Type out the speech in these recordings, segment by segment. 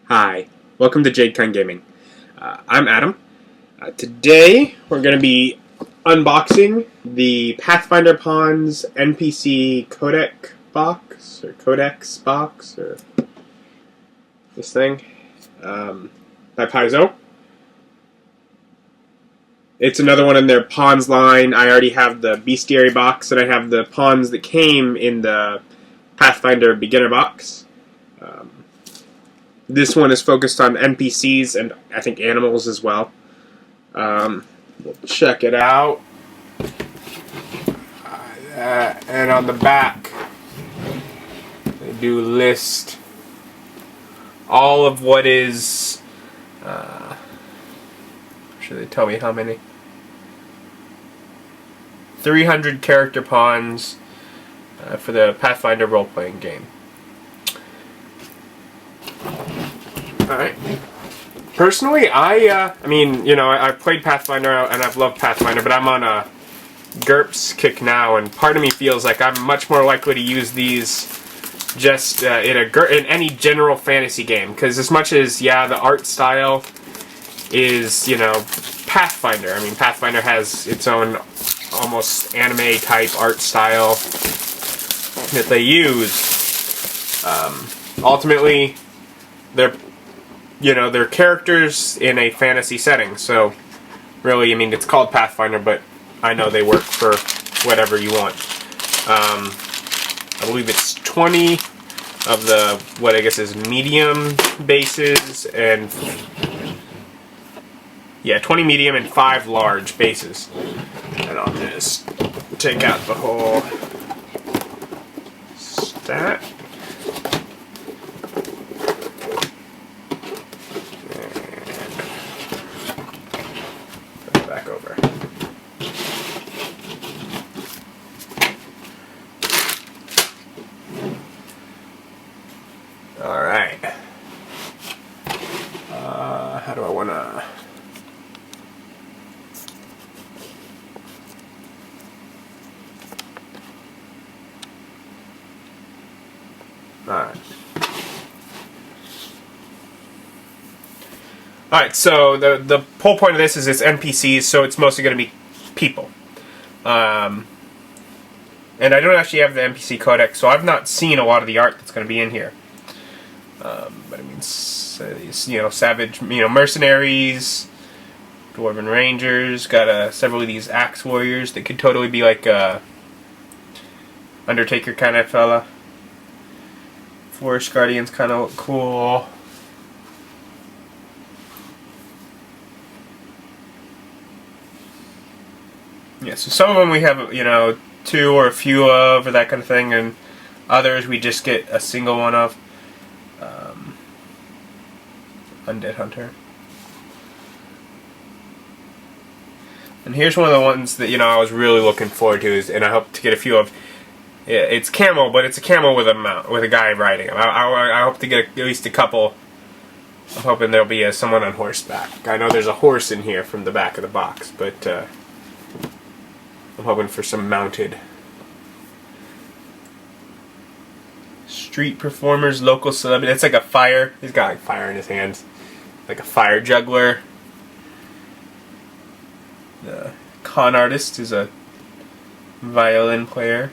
Hi, welcome to JadeCon Gaming. I'm Adam. Today we're going to be unboxing the Pathfinder Pawns NPC Codex box, or this thing, by Paizo. It's another one in their Pawns line. I already have the Bestiary box, and I have the Pawns that came in the Pathfinder Beginner box. This one is focused on NPCs and I think animals as well. We'll check it out. And on the back, they do list all of what is. Should they tell me how many? 300 character pawns for the Pathfinder role-playing game. Alright. Personally, I've played Pathfinder and I've loved Pathfinder, but I'm on a GURPS kick now, and part of me feels like I'm much more likely to use these just in any general fantasy game, because as much as, the art style is, Pathfinder. I mean, Pathfinder has its own almost anime-type art style that they use. Ultimately, they're characters in a fantasy setting, so really, it's called Pathfinder, but I know they work for whatever you want. I believe it's 20 of the, what I guess is medium bases, and 20 medium and 5 large bases. And I'll just take out the whole stack. Back over. Alright. How do I want to... Alright, so the whole point of this is it's NPCs, so it's mostly going to be people. And I don't actually have the NPC Codex, so I've not seen a lot of the art that's going to be in here. But savage, mercenaries, dwarven rangers, got several of these axe warriors that could totally be like Undertaker kind of fella. Forest Guardians kind of look cool. Yeah, so some of them we have, 2 or a few of, or that kind of thing, and others we just get a single one of. Undead Hunter. And here's one of the ones that, I was really looking forward to, and I hope to get a few of. It's camel, but it's a camel with a guy riding him. I hope to get at least a couple. I'm hoping there'll be someone on horseback. I know there's a horse in here from the back of the box, but I'm hoping for some mounted. Street performers, local celebrity. It's like a fire. He's got like fire in his hands. Like a fire juggler. The con artist is a violin player.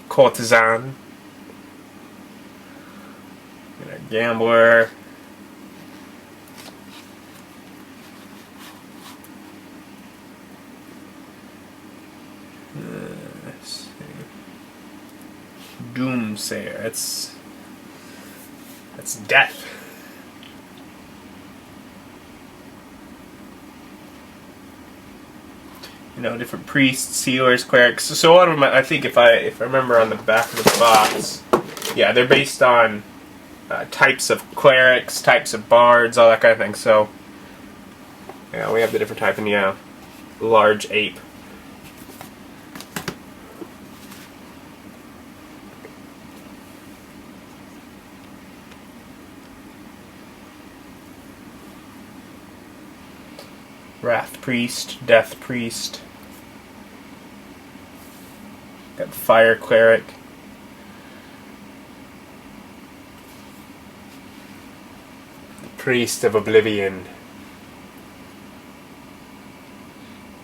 Courtesan. And a gambler. Let's see. Doomsayer. That's death. Different priests, sealers, clerics. So a lot of them, I think, if I remember on the back of the box, they're based on types of clerics, types of bards, all that kind of thing. So, we have the different type, and large ape. Wrath Priest, Death Priest. Got Fire Cleric. Priest of Oblivion.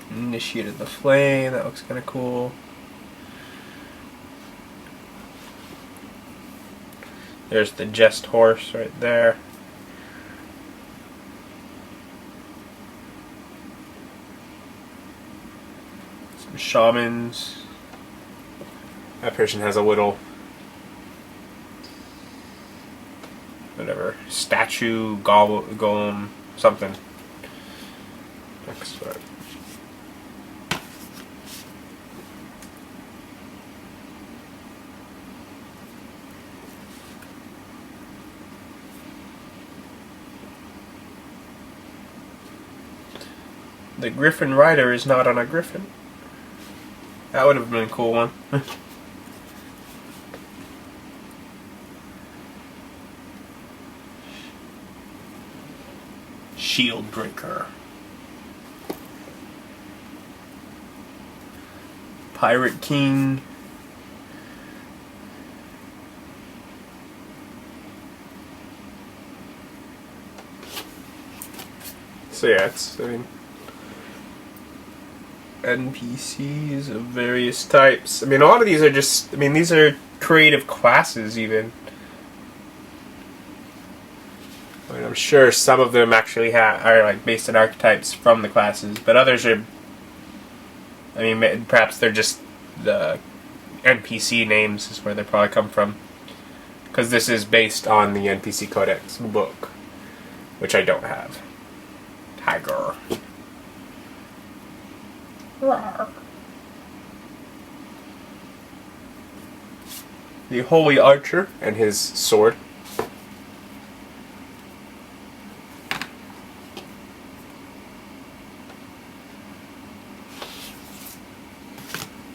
Initiated the Flame, that looks kind of cool. There's the Jest Horse right there. Some Shamans. That person has a little... whatever. Statue, golem, something. Next one. The Griffin Rider is not on a griffin. That would have been a cool one. Shield Breaker. Pirate King. So yeah, it's, I mean... NPCs of various types. I mean, a lot of these are just... I mean, these are creative classes, even. I mean, I'm sure some of them actually are like based on archetypes from the classes, but others are... I mean, perhaps they're just the NPC names is where they probably come from. Because this is based on the NPC Codex book, which I don't have. Tiger. Rawr. The Holy Archer And his sword.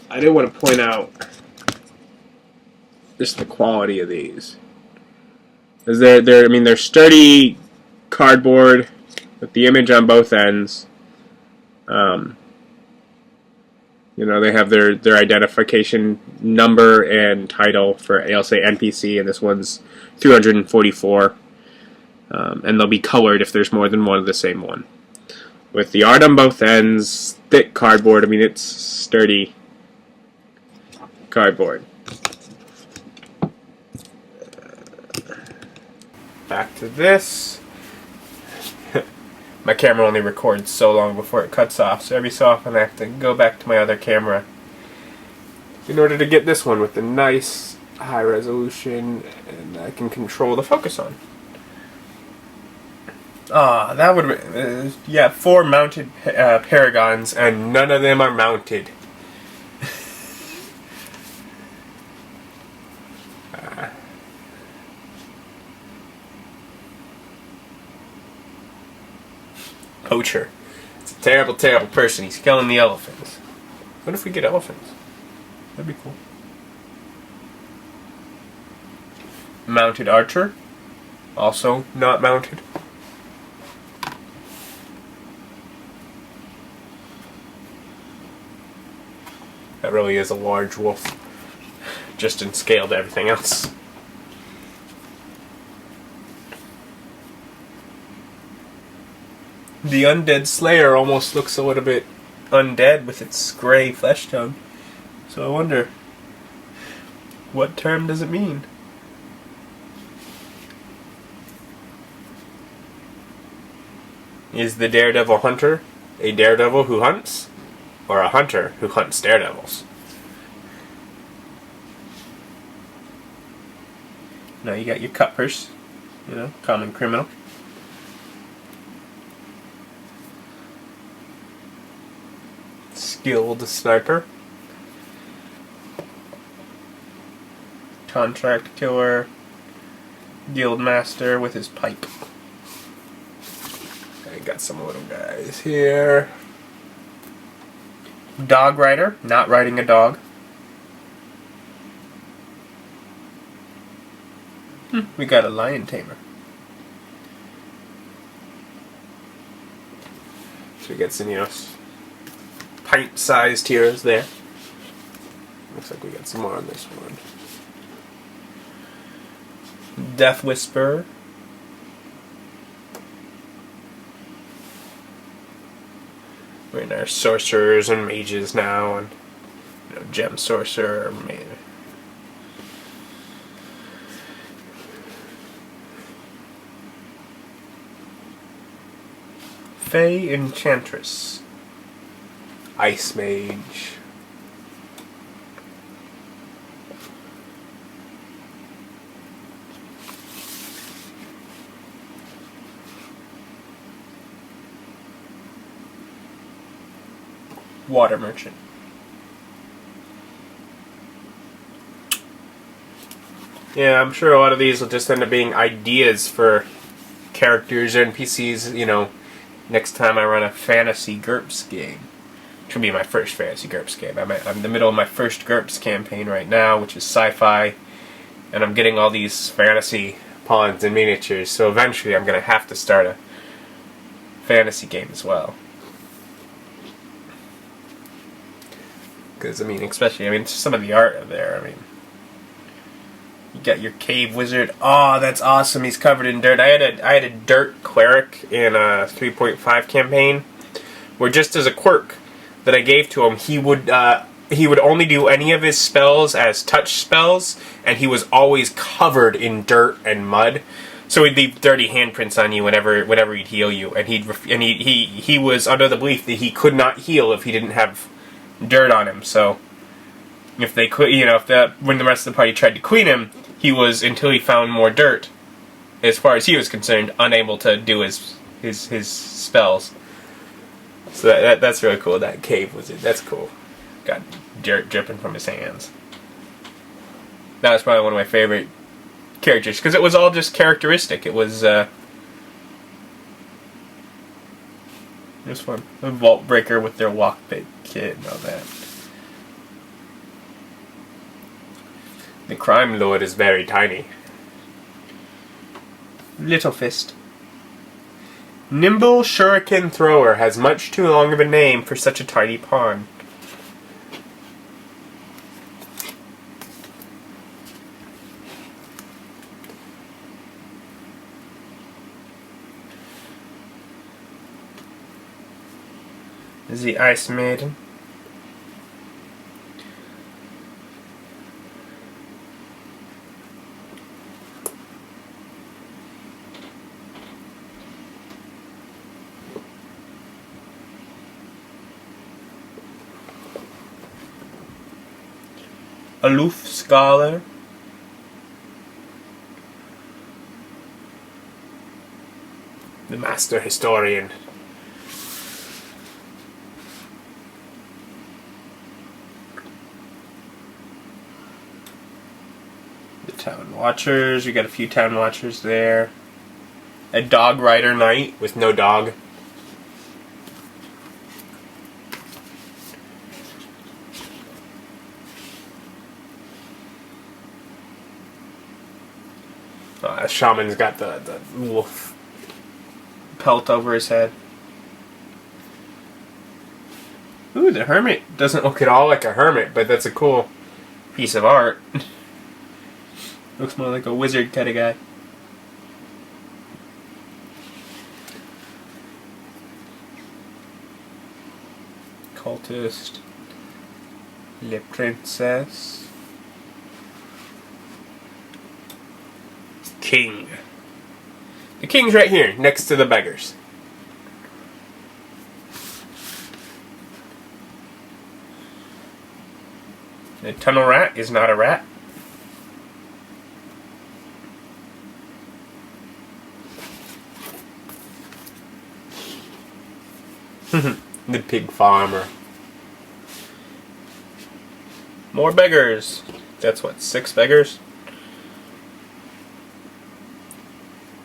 I did want to point out just the quality of these. Because they're sturdy cardboard with the image on both ends. You know, they have their identification number and title for, I'll say NPC, and this one's 344. And they'll be colored if there's more than one of the same one. With the art on both ends, thick cardboard, I mean, it's sturdy cardboard. Back to this. My camera only records so long before it cuts off, so every so often I have to go back to my other camera In order to get this one with the nice high resolution, and I can control the focus on. Ah, that would yeah, 4 mounted paragons, And none of them are mounted. Poacher. It's a terrible, terrible person. He's killing the elephants. What if we get elephants? That'd be cool. Mounted archer. Also not mounted. That really is a large wolf. Just in scale to everything else. The Undead Slayer almost looks a little bit undead with its gray flesh tone. So I wonder, what term does it mean? Is the Daredevil Hunter a daredevil who hunts? Or a hunter who hunts daredevils? Now you got your cuppers, you know, common criminal. Skilled sniper. Contract killer. Guild master with his pipe. I got some little guys here. Dog rider, not riding a dog. We got a lion tamer. So we get some, you know, pint-sized heroes there. Looks like we got some more on this one. Death Whisperer. mean, there's sorcerers and mages now, and gem sorcerer, Fey enchantress, ice mage. Water merchant. Yeah, I'm sure a lot of these will just end up being ideas for characters or NPCs, next time I run a fantasy GURPS game. Which will be my first fantasy GURPS game. I'm in the middle of my first GURPS campaign right now, which is sci-fi, and I'm getting all these fantasy pawns and miniatures, so eventually I'm going to have to start a fantasy game as well. Because, especially, some of the art of there, you got your cave wizard. Oh, that's awesome. He's covered in dirt. I had a dirt cleric in a 3.5 campaign, where just as a quirk that I gave to him, he would only do any of his spells as touch spells, and he was always covered in dirt and mud. So he'd leave dirty handprints on you whenever he'd heal you, and he was under the belief that he could not heal if he didn't have dirt on him. So if they could, when the rest of the party tried to clean him, he was, until he found more dirt, as far as he was concerned, unable to do his spells. So that's really cool. That cave wizard, that's cool. Got dirt dripping from his hands. That was probably one of my favorite characters, because it was all just characteristic. It was fun. A vault breaker with their lockpick kit and all that. The crime lord is very tiny. Little fist. Nimble shuriken thrower has much too long of a name for such a tiny pawn. The Ice Maiden. Aloof Scholar. The Master Historian. The Town Watchers. We got a few Town Watchers there. A Dog Rider Knight with no dog. Shaman's got the wolf pelt over his head. Ooh, the hermit doesn't look at all like a hermit, but that's a cool piece of art. Looks more like a wizard kind of guy. Cultist. Le Princess. King. The king's right here, next to the beggars. The tunnel rat is not a rat. The pig farmer. More beggars. That's what, 6 beggars?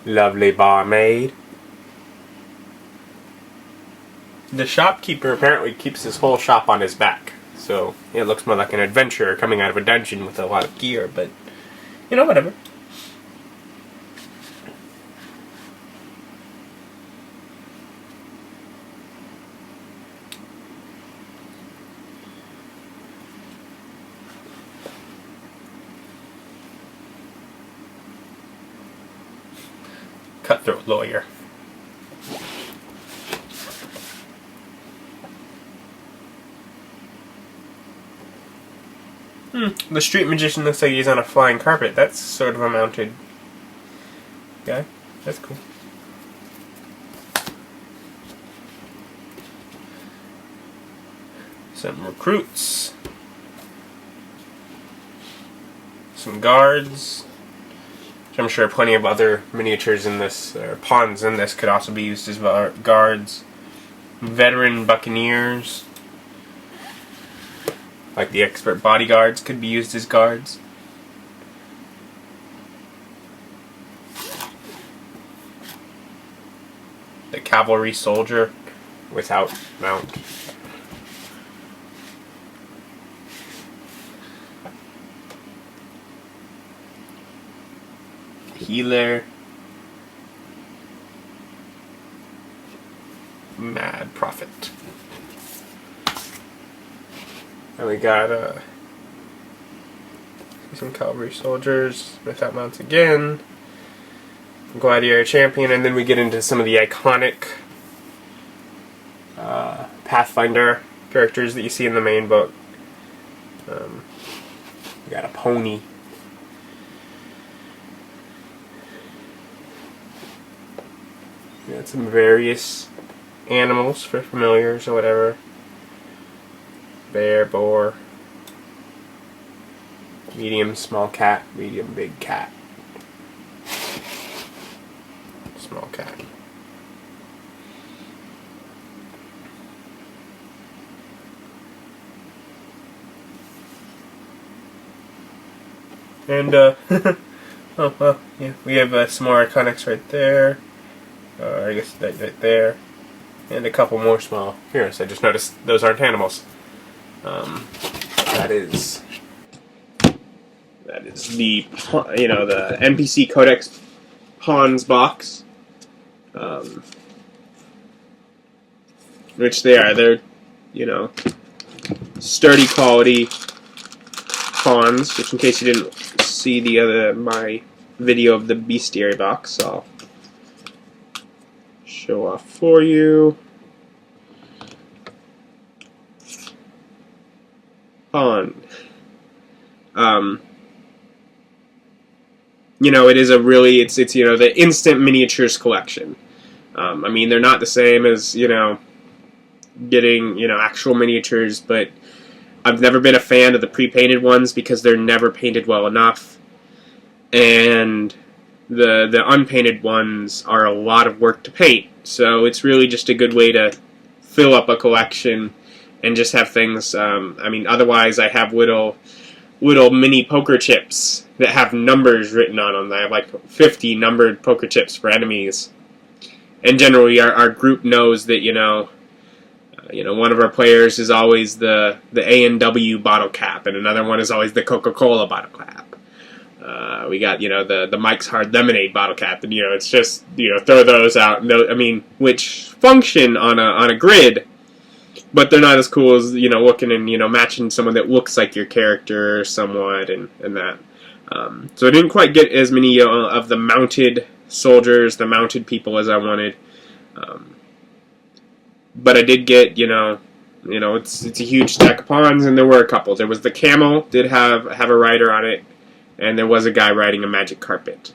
Lovely barmaid. The shopkeeper apparently keeps his whole shop on his back, so it looks more like an adventurer coming out of a dungeon with a lot of gear, but whatever. Cutthroat lawyer. The street magician looks like he's on a flying carpet. That's sort of a mounted guy. That's cool. Some recruits. Some guards. Which I'm sure plenty of other miniatures in this, or pawns in this, could also be used as guards. Veteran buccaneers. Like the expert bodyguards could be used as guards. The cavalry soldier without mount. Healer. Mad prophet. And we got some cavalry soldiers without mounts again. Gladiator champion, and then we get into some of the iconic Pathfinder characters that you see in the main book. We got a pony. We got some various animals for familiars or whatever. Bear, boar, medium, small cat, medium, big cat, small cat. And, oh, well, yeah, we have some more iconics right there. I guess that right there. And a couple more small heroes. I just noticed those aren't animals. That is the, the NPC Codex Pawns box. Which they are. They're, sturdy quality pawns. Just in case you didn't see my video of the bestiary box, I'll show off for you. Pawn. It is a really, it's the instant miniatures collection. I mean, they're not the same as, getting, actual miniatures, but I've never been a fan of the pre-painted ones because they're never painted well enough. And the unpainted ones are a lot of work to paint. So it's really just a good way to fill up a collection and just have things, otherwise I have little mini poker chips that have numbers written on them. I have like 50 numbered poker chips for enemies. And generally our group knows that, one of our players is always the A&W bottle cap, and another one is always the Coca-Cola bottle cap. We got, the Mike's Hard Lemonade bottle cap, and, it's just, throw those out, which function on a grid, but they're not as cool as, looking and, matching someone that looks like your character somewhat, and that. So I didn't quite get as many of the mounted soldiers, the mounted people as I wanted. But I did get, it's a huge stack of pawns, and there were a couple. There was the camel, did have a rider on it, and there was a guy riding a magic carpet.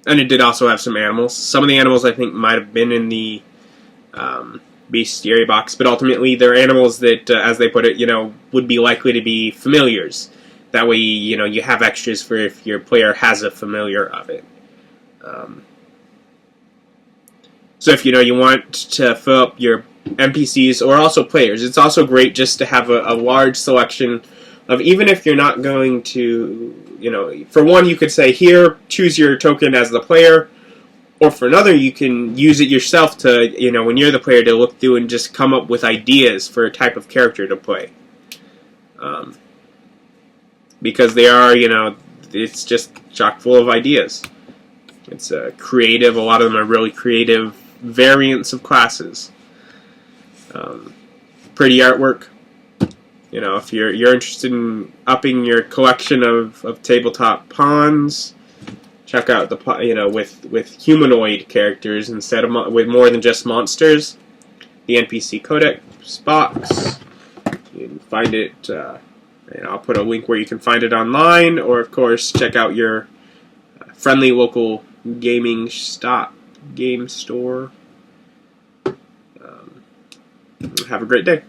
And it did also have some animals. Some of the animals I think might have been in the bestiary box, but ultimately they're animals that, as they put it, would be likely to be familiars. That way, you have extras for if your player has a familiar of it. So if, you want to fill up your NPCs or also players, it's also great just to have a large selection of, even if you're not going to, for one, you could say, here, choose your token as the player, or for another, you can use it yourself to, when you're the player, to look through and just come up with ideas for a type of character to play. Because they are, it's just chock full of ideas. It's creative. A lot of them are really creative variants of classes. Pretty artwork. If you're interested in upping your collection of tabletop pawns, check check out the with humanoid characters instead of with more than just monsters. The NPC Codex box. You can find it. And I'll put a link where you can find it online, or of course check out your friendly local game store. Have a great day.